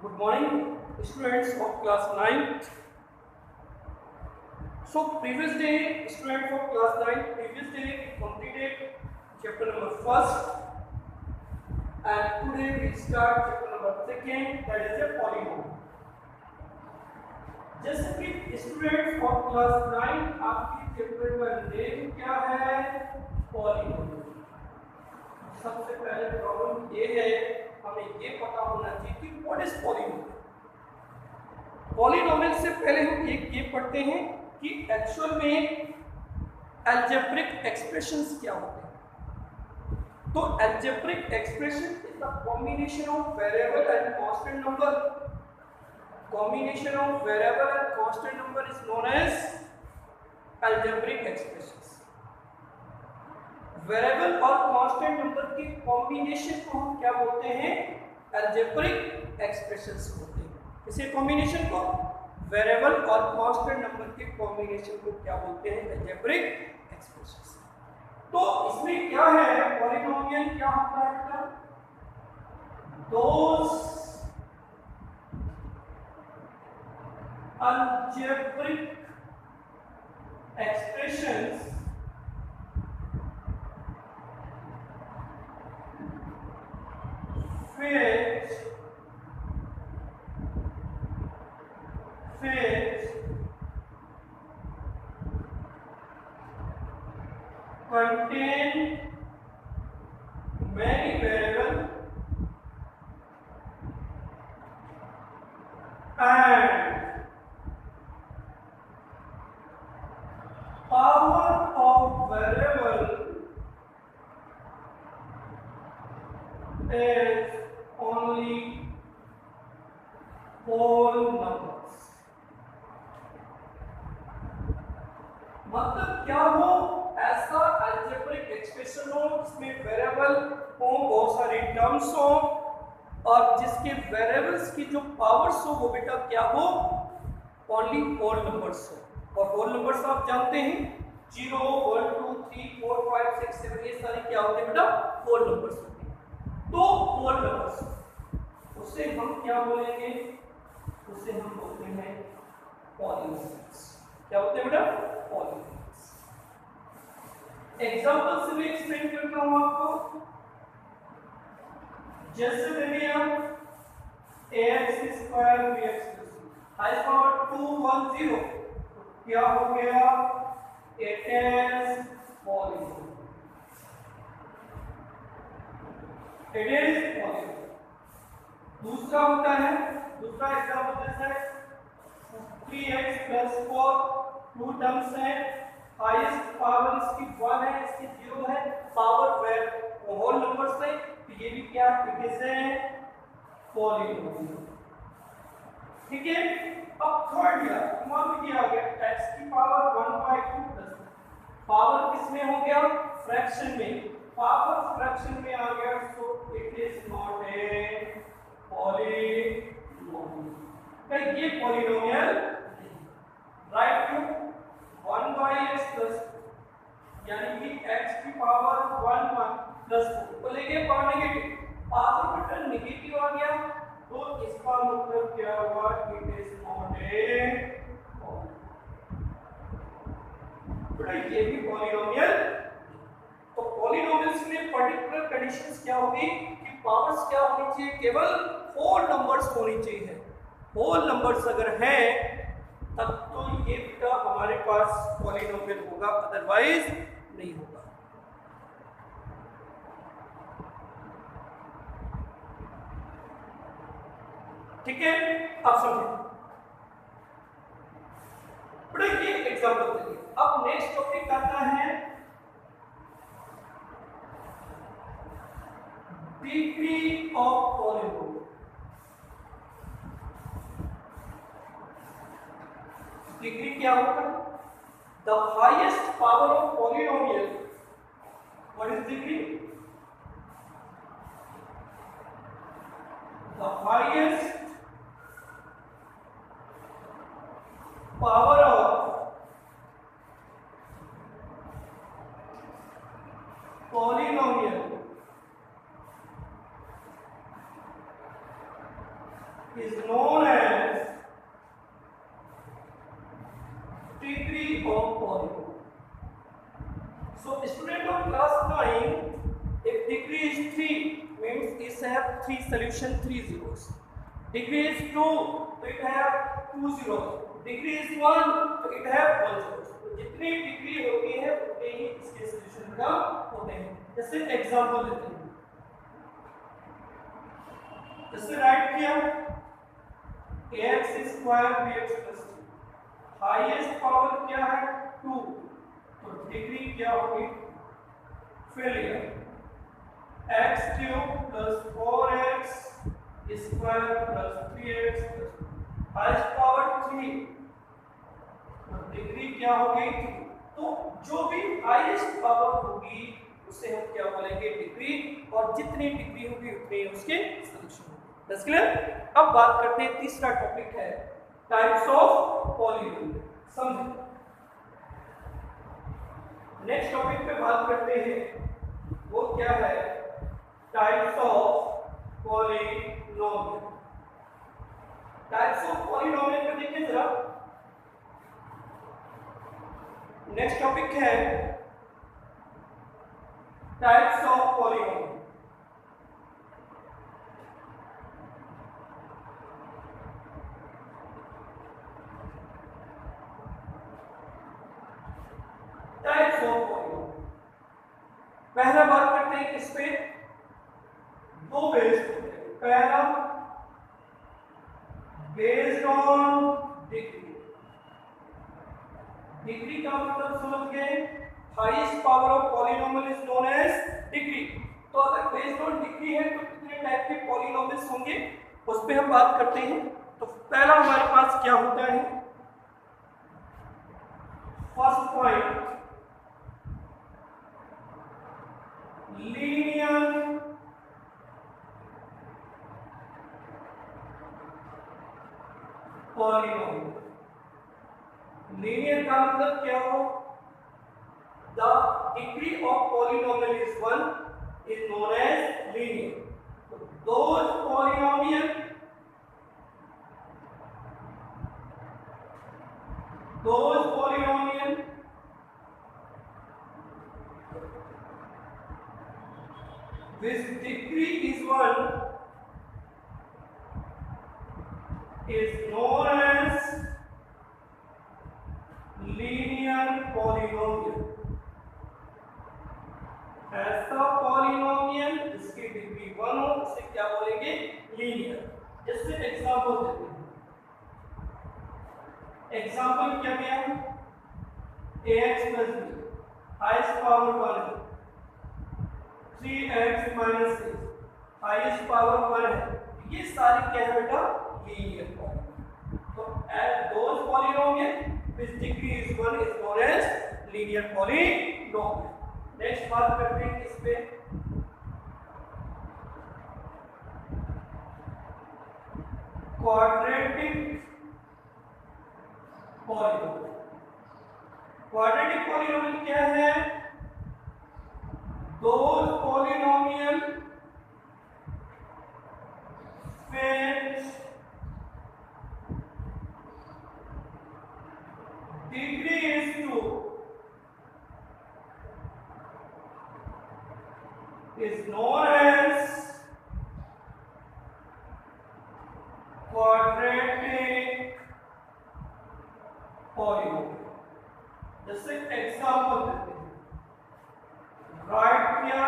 Good morning, students of class 9. So, previous day, students of class 9, previous day we completed chapter number 1st, and today we start chapter number 2nd, that is a polynomial. जैसे कि students of class 9 आपकी chapter का name क्या है? Polynomial. सबसे पहले problem ये है, हमें ये पता होना चाहिए कि व्हाट इज पॉलीनोमियल। पॉलीनोमियल से पहले हम ये पढ़ते हैं कि एक्चुअल में अलजेब्रिक एक्सप्रेशंस क्या होते हैं। तो algebraic expression is the combination of variable and constant number. Combination of variable and constant number is known as algebraic expressions. Variable और constant number की combination को हम क्या बोलते हैं? Algebraic expressions बोलते हैं। इसे combination को variable और constant number के combination को क्या बोलते हैं? Algebraic expressions। तो इसमें क्या है? Polynomial क्या होता है? Those algebraic expressions which contain many variables and power of variable is only whole numbers। मतलब क्या हो? ऐसा अलजेब्रिक एक्सप्रेशन हो जिसमें वेरिएबल हो, बहुत सारी टर्म्स हो, और जिसके वेरिएबल्स की जो पावर्स हो वो बेटा क्या हो? ओनली होल नंबर्स हो। और होल नंबर्स आप जानते हैं 0, 1, 2, 3, 4, 5, 6, 7 ये सारे क्या होते हैं बेटा? होल नंबर्स होते हैं। तो होल नंबर्स उसे हम क्या बोलेंगे? उसे हम बोलते हैं पॉलीनोमियल्स। क्या बोलते हैं बेटा? पॉलीनोमियल्स। एग्जांपल से मैं एक्सप्लेन करता हूं आपको। जैसे लेंगे हम ax² bx हाईएस्ट पावर 2 1 0 क्या हो गया? It is polynomial. It is polynomial. दूसरा होता है, दूसरा एग्जांपल जैसे 3x + 4 टू टर्म्स है, हाईएस्ट पावर इसकी 1 है, इसकी 0 है, पावर होल नंबर्स है, तो ये भी क्या? It is a polynomial. ठीक है। अब थर्ड या मान लीजिए आ गया x की पावर 1/2 प्लस पावर किसमें हो गया? फ्रैक्शन में। पावर फ्रैक्शन में आ गया, सो it is not a polynomial. तो ये polynomial right to 1/x plus यानी कि x की पावर 1 प्लस को लेके पावर नेगेटिव, पावर बटन नेगेटिव आ गया, तो इसका मतलब क्या हुआ? It is not a polynomial. ये भी पॉलीनोमियल। तो पॉलीनोमियल्स में पर्टिकुलर कंडीशंस क्या होगी कि पावर्स क्या होनी चाहिए? केवल होल नंबर्स होनी चाहिए। होल नंबर्स अगर हैं तब तो ये बेटा हमारे पास पॉलीनोमियल होगा, अदरवाइज नहीं होगा। ठीक है, अब समझिए। बड़ा ये एग्जांपल देखिए। अब नेक्स्ट टॉपिक आता है डिग्री ऑफ पॉलीनोमियल। डिग्री क्या होता है? The highest power of polynomial. What is degree? The highest power of polynomial is known as degree of polynomial. So student of class 9, if degree is 3 means it have 3 solution, 3 zeros. Degree is 2 तो it have 2 zeros. Degree is 1 तो it have 1 zeros. तो जितनी degree होती है उतने ही इसके solution का होते हैं. जैसे एग्जांपल देते हैं. जैसे राइट किया ax square bx plus 2. Highest power क्या है 2. तो डिग्री क्या होगी failure. x cube plus 4x square plus 3x plus highest power 3. तो डिग्री क्या होगी. तो जो भी हाईएस्ट पावर होगी उसे हम क्या बोलेंगे डिग्री. और जितनी डिग्री होगी उतने उसके सॉल्यूशन होंगे. बस क्लियर. अब बात करते हैं तीसरा टॉपिक है टाइप्स ऑफ पॉलीनोमियल. समझे. नेक्स्ट टॉपिक पे बात करते हैं वो क्या है types of polynomial. Types of polynomial को देखिए जरा. नेक्स्ट टॉपिक है types of polynomial. Types of polynomial. पहला बात करते हैं किस पे. दो बेस्ड होते हैं. पहला बेस्ड ऑन डिग्री. डिग्री का मतलब समझ गए. Highest power of polynomial is known as degree. तो अगर बेस्ड ऑन डिग्री है तो कितने टाइप के पॉलीनोमियल्स होंगे उस पे हम बात करते हैं. तो पहला हमारे पास क्या होता है first point linear polynomial. Linear का मतलब क्या हो the degree of polynomial is 1 is known as linear. Those polynomial which degree is 1 is known as linear polynomial. ऐसा पॉलीनोमियल जिसकी डिग्री 1 हो उसे क्या बोलेंगे लीनियर. जैसे एग्जांपल देते हैं. एग्जांपल क्या दिया ax plus b highest power 1 है. 3x minus 6 हाईएस्ट पावर 1 है. ये सारी क्या है बेटा लीनियर पॉलीनोमियल. तो at those polynomial which degree is 1 is known as linear polynomial. Next बात करते हैं इस पे क्वाड्रेटिक पॉलीनोमियल. क्वाड्रेटिक पॉलीनोमियल क्या है those polynomial which degree is 2 is known as quadratic polynomial. जैसे एग्जांपल देते हैं. राइट किया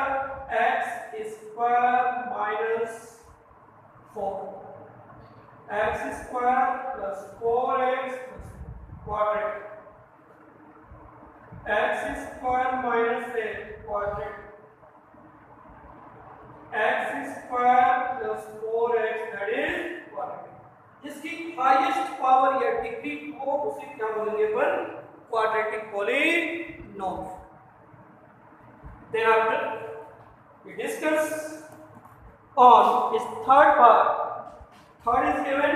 x square minus 4 x square plus 4x quadratic. x square minus 8 quadratic. x square plus 4x that is quadratic. जिसकी highest power या degree हो उसे क्या बोलेंगे अपन quadratic polynomial. Thereafter we discuss on its third part. Third is given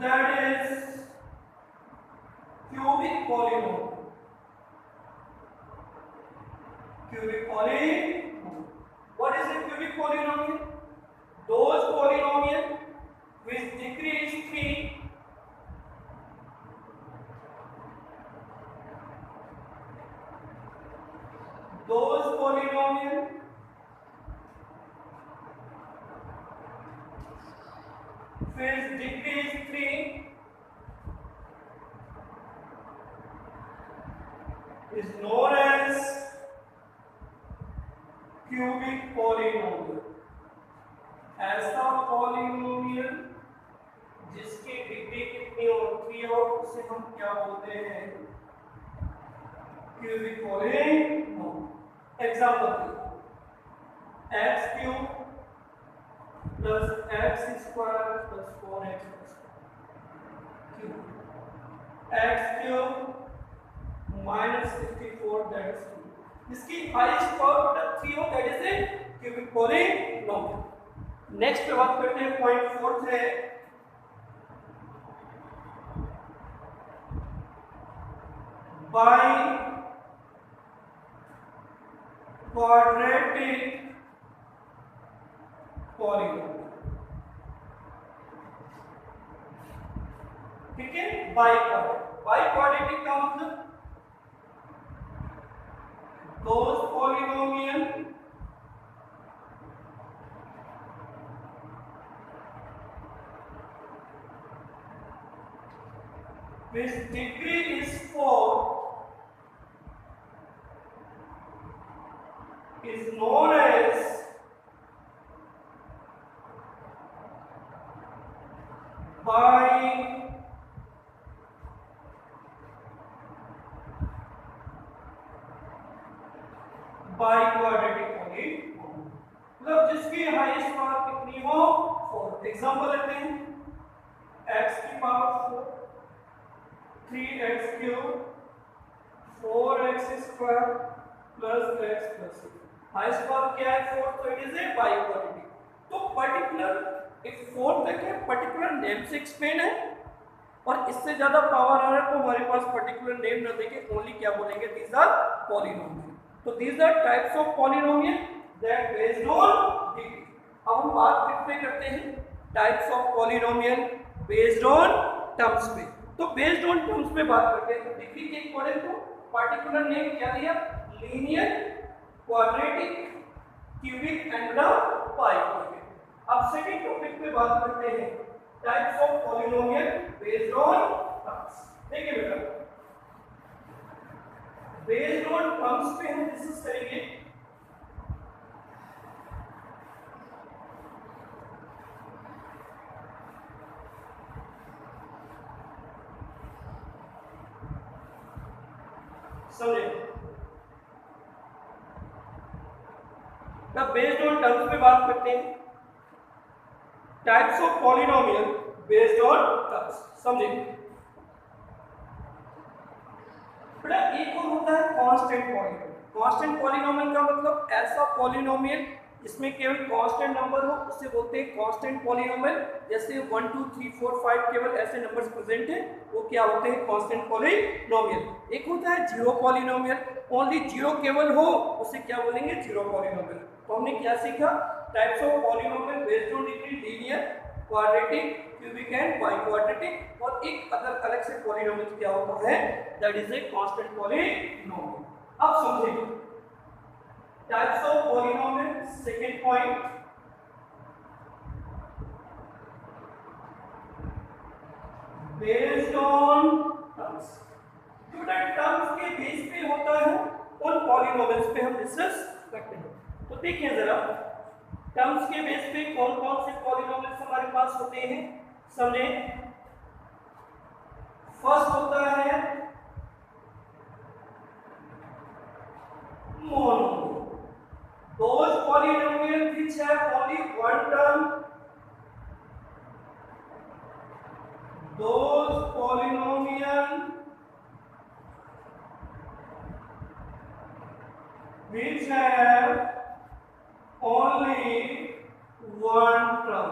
that is cubic polynomial. Cubic polynomial. What is a cubic cubic polynomial. Those polynomial which degree is 3 those polynomial which degree is 3 is known as cubic polynomial. ऐसा polynomial जिसकी degree कितनी होती हो उसे हम क्या बोलते हैं? Cubic polynomial. Example x cube plus x square plus 4x cube x cube -64 that is इसकी हाईएस्ट पावर 3 हो that is A cubic polynomial. Next पे बात करते हैं पॉइंट 4 है बाय क्वाड्रेटिक पॉलिनोमियल। ठीक है, बाय क्वाड्रेटिक का मतलब those polynomial which degree is 4 is known as by quadratic polynomial. मतलब जिसकी हाईएस्ट पावर कितनी हो 4। एग्जांपल लेते हैं x की power 4 3x cube 4x square plus x plus highest power क्या है 4 तो it is a by quadratic. तो पर्टिकुलर एक 4 तक है पर्टिकुलर नेम से एक्सप्लेन है और इससे ज्यादा पावर आ रहा है तो हमारे पास पर्टिकुलर नेम न देके ओनली क्या बोलेंगे दीज आर पॉलिनोमियल। तो these are types of polynomial that based on degree। अब हम बात किस पे करते हैं? Types of polynomial based on terms पे। तो बेस्ड ऑन टर्म्स पे बात करते हैं। तो डिग्री के अकॉर्डिंग तो पर्टिकुलर नेम क्या दिया? Linear, quadratic, cubic and by quadratic. अब सेकंड टॉपिक पे बात करते हैं types of polynomial based on terms. देखिए बेटा बेस्ड ऑन टर्म्स पे हम डिस्कस करेंगे समझे। बेस्ड ऑन टर्म्स पे बात करते हैं types of polynomial based on terms समझे। बेटा एक और होता है कांस्टेंट पॉलिनोमियल। कांस्टेंट पॉलिनोमियल का मतलब ऐसा पॉलिनोमियल जिसमें केवल कांस्टेंट नंबर हो उसे बोलते हैं कांस्टेंट पॉलिनोमियल। जैसे 1 2 3 4 5 केवल ऐसे नंबर्स प्रेजेंट हैं वो क्या होते हैं कांस्टेंट पॉलिनोमियल। एक होता है जीरो पॉलिनोमियल, ओनली जीरो केवल हो उसे क्या बोलेंगे जीरो पॉलिनोमियल। तो हमने क्या सीखा? Types of polynomial based on degree linear, quadratic, cubic and by quadratic. और एक अदर अलग से पॉलिनोमियल क्या होता है that is a constant polynomial. अब समझिए types of polynomial. Second point based on terms. Terms के बेस पे होता है उन पॉलिनोमियल्स पे हम डिस्कस करते हैं। तो देखिए जरा टर्म्स के बेस पे कौन कौन से पॉलिनोमियल्स हमारे पास होते हैं समझे। फर्स्ट होता है monomial. Those polynomial which have only one term, those polynomial which have only one term।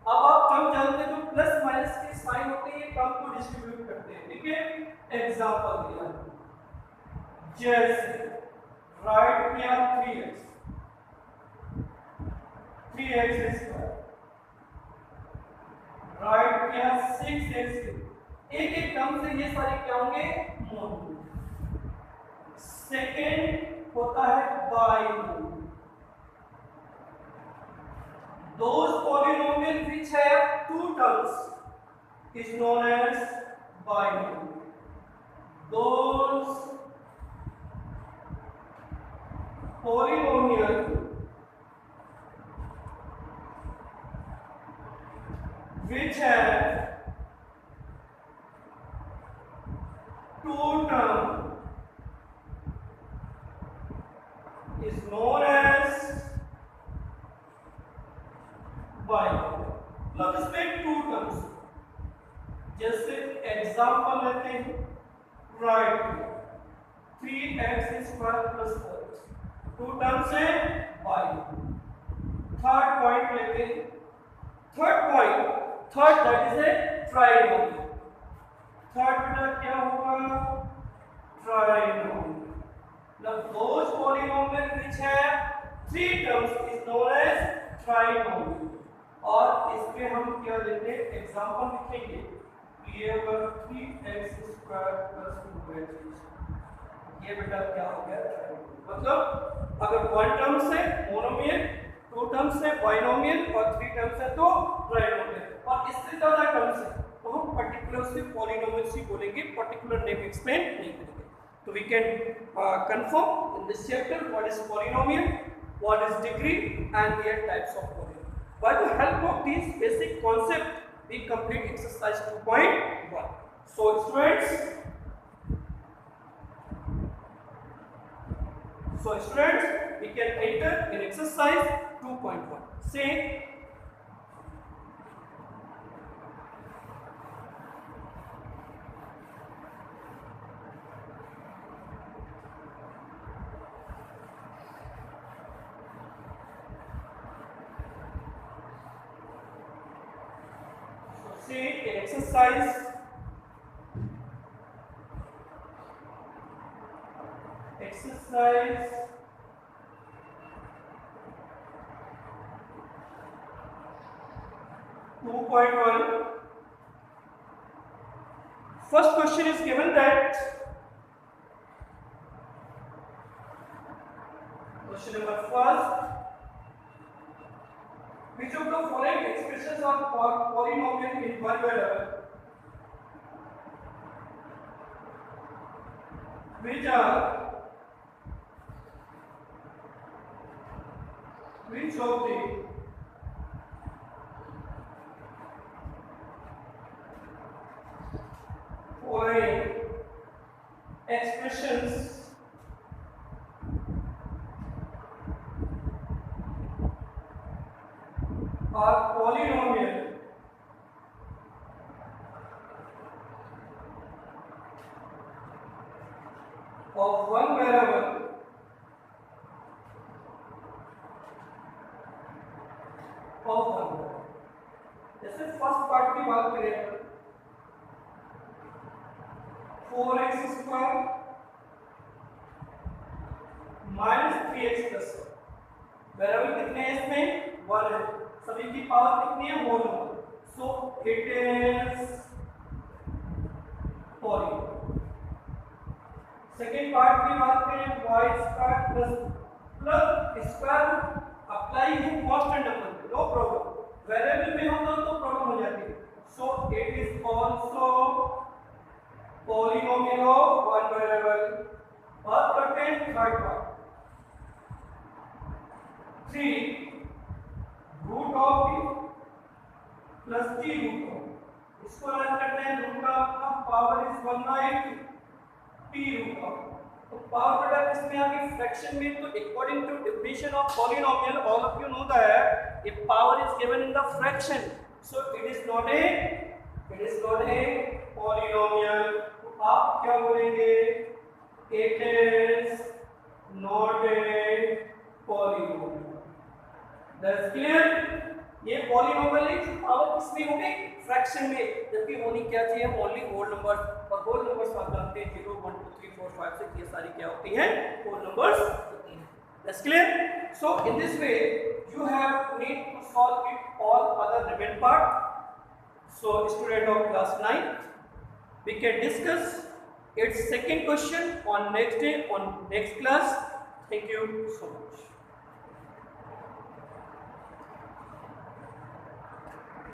अब आप टर्म जानते हैं तो प्लस माइनस के साइन होते हैं टर्म को डिस्ट्रीब्यूट करते हैं। ठीक है, एग्जांपल दिया जैसे राइट किया 3x 3x स्क्वायर, राइट किया 6x, एक एक टर्म से ये सारे क्या होंगे मोनोमियल। सेकेंड होता है binomial, those polynomial which have two terms is known as binomial. Those polynomial which have two terms is known as binomial. मतलब इसमें टू टर्म्स, जैसे एग्जांपल लेते हैं, right 3x square plus 4, two terms है binomial. Third point लेते हैं, third that is a trinomial. Third बेटा क्या होगा ट्राइनोमियल, मतलब those polynomial which have three terms is known as trinomial. और इसमें हम क्या लेते हैं एग्जांपल लिखेंगे, ये होगा 3x स्क्वायर प्लस 2x, ये बेटा क्या हो गया ट्राइनोमियल। मतलब अगर वन टर्म से मोनोमियल, टू टर्म से बाइनोमियल और थ्री टर्म से तो ट्राइनोमियल, और इससे ज्यादा टर्म से तो हम पर्टिकुलर से पॉलिनोमियल ही बोलेंगे, पर्टिकुलर नेम एक्सप्लेन नहीं करेंगे। तो we can confirm in this chapter what is polynomial, what is degree and their types of polynomial. By the help of these basic concepts, we complete exercise 2.1. So students, we can enter in exercise 2.1. Say, in exercise 2.1, first question is given that question number first, which of the following expressions are polynomial in one variable? Which of the following expressions are polynomial of one variable of one variable? जैसे first part की बात करें, 4x square minus 3x plus, variable कितने हैं इसमें 1 है, सभी की पावर कितनी है whole number, so it is polynomial. Second part की बात करें, y square plus square apply है कांस्टेंट नंबर पे, नो प्रॉब्लम, वेरिएबल में होता तो प्रॉब्लम हो जाती है, so it is also polynomial of one variable. बात करते हैं third part, 3 root of t plus t root of, इसको रन करते हैं, रूट का power is 1/2 t root of, तो पावर बेटा किसमें आ गई फ्रैक्शन में, तो according to definition of polynomial all of you know that if power is given in the fraction so it is not a polynomial. तो आप क्या बोलेंगे, it is not a polynomial. That's clear, ये polynomial है, power किसमें होगी fraction में, जबकि होनी क्या चाहिए ओनली होल नंबर्स, और होल नंबर्स आप जानते हैं 0 1 2 3 4 5 6 ये सारी क्या होती हैं होल नंबर्स होती हैं। That's clear. So in this way you have need to solve it all other remain part. So student of class 9, we can discuss its second question on next day on next class. Thank you so much.